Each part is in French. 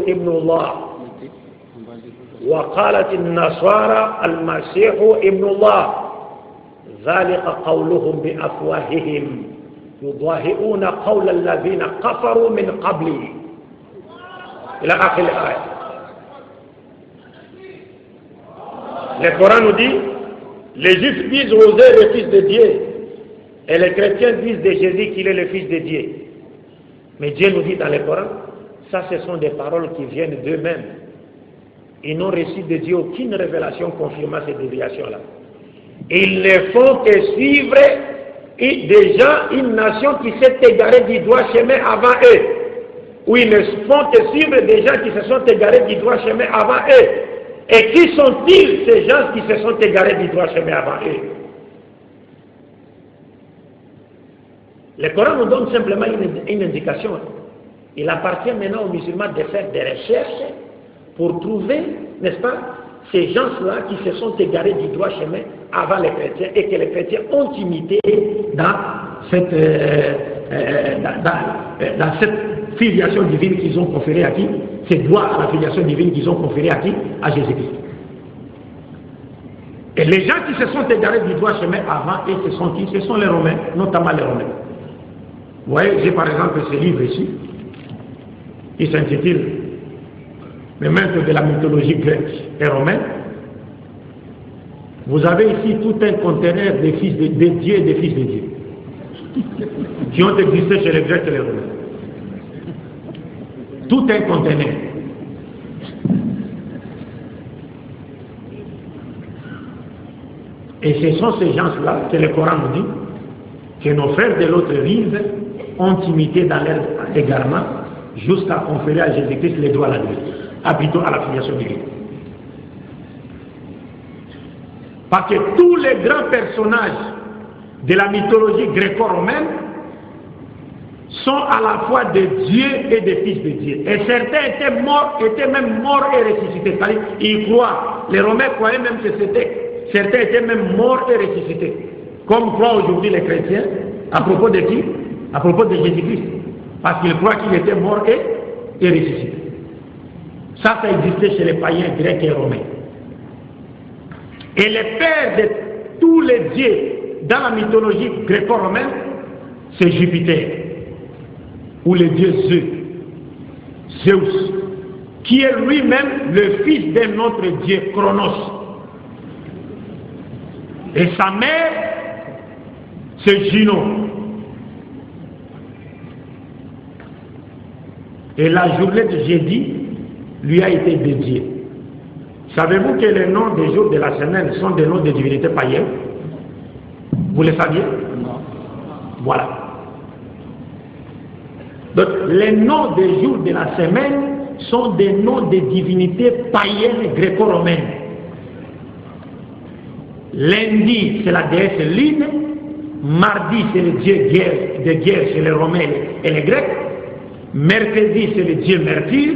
ابن الله وقالت النصارى المسيح ابن الله ذلك قولهم بأفواههم يضاهئون قول الذين كفروا من قبل إلى آخر الآية. Le Coran nous dit, les Juifs disent Osée le fils de Dieu et les chrétiens disent de Jésus qu'il est le fils de Dieu. Mais Dieu nous dit dans le Coran, ça ce sont des paroles qui viennent d'eux-mêmes. Ils n'ont reçu de Dieu aucune révélation confirmant ces déviations-là. Ils ne font que suivre des gens, une nation qui s'est égarée du droit chemin avant eux. Ou ils ne font que suivre des gens qui se sont égarés du droit chemin avant eux. Et qui sont-ils ces gens qui se sont égarés du droit chemin avant eux? Le Coran nous donne simplement une indication. Il appartient maintenant aux musulmans de faire des recherches pour trouver, n'est-ce pas, ces gens-là qui se sont égarés du droit chemin avant les chrétiens et que les chrétiens ont imité dans cette filiation divine qu'ils ont conférée à qui? Ces droits à la filiation divine qu'ils ont conférée à qui? À Jésus-Christ. Et les gens qui se sont égarés du droit chemin avant, et ce sont qui? Ce sont les Romains, notamment les Romains. Vous voyez, j'ai par exemple ce livre ici, qui s'intitule Les maîtres de la mythologie grecque et romaine. Vous avez ici tout un conteneur des fils de Dieu et des fils de Dieu qui ont existé chez les Grecs et les Romains. Tout un conteneur. Et ce sont ces gens-là que le Coran nous dit que nos frères de l'autre rive ont imité dans leur égarement jusqu'à conférer à Jésus-Christ les droits à la vie, habitons à la filiation divine. Parce que tous les grands personnages de la mythologie gréco-romaine sont à la fois des dieux et des fils de Dieu. Et certains étaient même morts et ressuscités. C'est-à-dire, ils croient. Les Romains croyaient même que certains étaient même morts et ressuscités. Comme croient aujourd'hui les chrétiens, à propos de qui? À propos de Jésus-Christ. Parce qu'ils croient qu'il était mort et ressuscité. Ça existait chez les païens grecs et romains. Et le père de tous les dieux dans la mythologie gréco-romaine, c'est Jupiter, ou le dieu Zeus, qui est lui-même le fils d'un autre dieu, Chronos. Et sa mère, c'est Junon. Et la journée de jeudi lui a été dédiée. Savez-vous que les noms des jours de la semaine sont des noms de divinités païennes? Vous le saviez? Non. Voilà. Donc, les noms des jours de la semaine sont des noms de divinités païennes gréco-romaines. Lundi, c'est la déesse Lune. Mardi, c'est le dieu de guerre chez les Romains et les Grecs. Mercredi, c'est le dieu Mercure.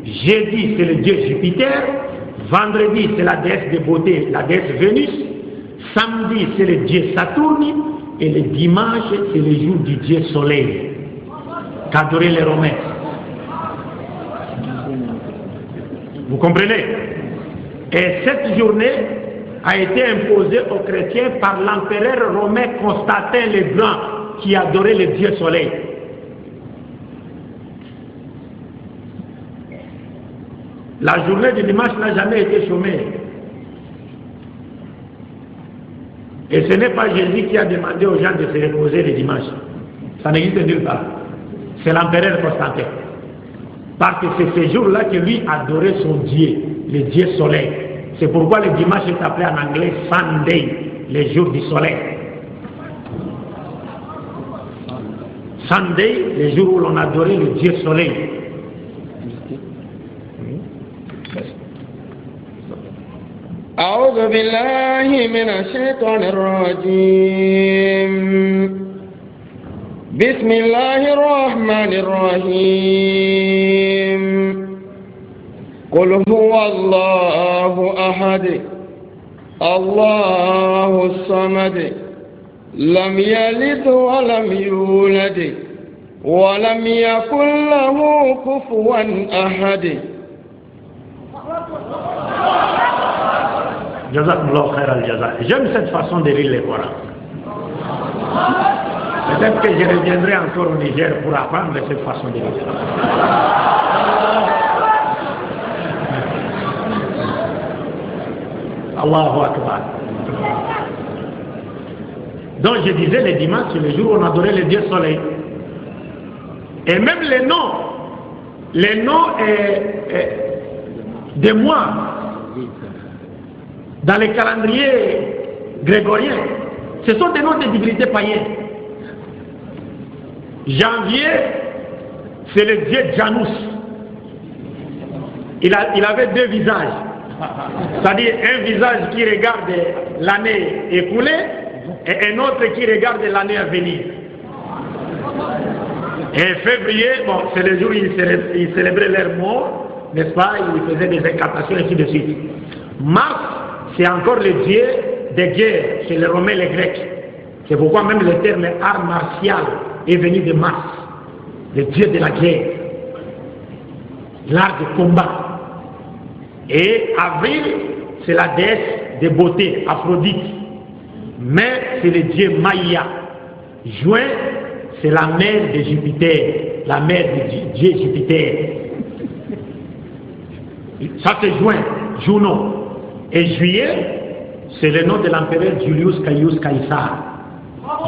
Jeudi, c'est le dieu Jupiter. Vendredi, c'est la déesse de beauté, la déesse Vénus. Samedi, c'est le dieu Saturne. Et le dimanche, c'est le jour du dieu Soleil qu'adoraient les Romains. Vous comprenez? Et cette journée a été imposée aux chrétiens par l'empereur romain Constantin le Grand, qui adorait le dieu Soleil. La journée du dimanche n'a jamais été chômée. Et ce n'est pas Jésus qui a demandé aux gens de se reposer le dimanche. Ça n'existe nulle part. C'est l'empereur Constantin. Parce que c'est ce jour-là que lui adorait son Dieu, le Dieu Soleil. C'est pourquoi le dimanche est appelé en anglais Sunday, le jour du soleil. Sunday, le jour où l'on adorait le Dieu Soleil. أعوذ بالله من الشيطان الرجيم بسم الله الرحمن الرحيم قل هو الله أحد الله الصمد لم يلد ولم يولد ولم يكن له كفوا أحد. Jazakumullah khair al-jaza. J'aime cette façon de lire le Coran. Peut-être que je reviendrai encore au Niger pour apprendre cette façon de lire. Allahu Akbar. Donc je disais les dimanches, c'est le jour où on adorait le Dieu soleil. Et même les noms des mois dans les calendriers grégoriens, ce sont des noms de divinités païennes. Janvier, c'est le dieu Janus. Il avait deux visages. C'est-à-dire un visage qui regarde l'année écoulée et un autre qui regarde l'année à venir. Et février, bon, c'est le jour où ils célébraient leur mort, n'est-ce pas? Ils faisaient des incantations et ainsi de suite. Mars, c'est encore le dieu des guerres chez les Romains et les Grecs. C'est pourquoi même le terme art martial est venu de Mars, le dieu de la guerre, l'art de combat. Et avril, c'est la déesse de beauté, Aphrodite. Mai, c'est le dieu Maïa. Juin, c'est la mère de Jupiter, la mère de dieu Jupiter. Ça c'est juin, Junon. Et juillet, c'est le nom de l'empereur Julius Caius Caesar,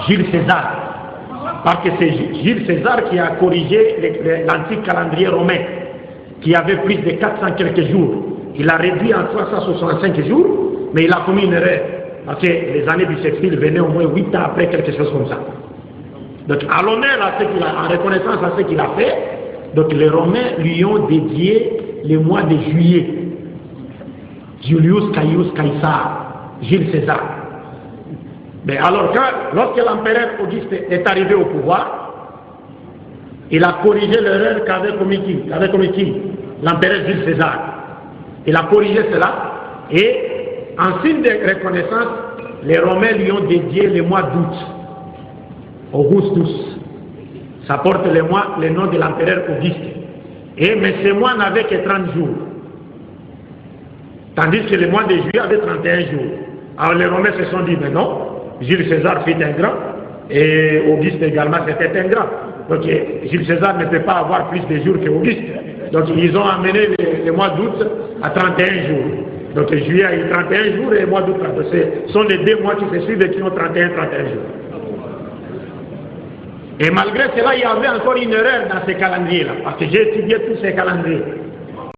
Jules César. Parce que c'est Jules César qui a corrigé l'antique calendrier romain, qui avait plus de 400 quelques jours. Il a réduit en 365 jours, mais il a commis une erreur. Parce que les années bissextiles venaient au moins 8 ans après, quelque chose comme ça. Donc, à l'honneur à ce qu'il a, en reconnaissance à ce qu'il a fait, donc les Romains lui ont dédié le mois de juillet. Julius Caius Caesar, Jules César. Mais alors, lorsque l'empereur Auguste est arrivé au pouvoir, il a corrigé l'erreur qu'avait commis qui? L'empereur Jules César. Il a corrigé cela et en signe de reconnaissance, les Romains lui ont dédié le mois d'août, Augustus. Ça porte le nom de l'empereur Auguste. Mais ce mois n'avait que 30 jours. Tandis que le mois de juillet avait 31 jours. Alors les Romains se sont dit, mais non, Jules César fut un grand, et Auguste également c'était un grand. Donc Jules César ne peut pas avoir plus de jours qu'Auguste. Donc ils ont amené le mois d'août à 31 jours. Donc juillet a eu 31 jours et le mois d'août, ce sont les deux mois qui se suivent et qui ont 31 jours. Et malgré cela, il y avait encore une erreur dans ces calendriers-là, parce que j'ai étudié tous ces calendriers.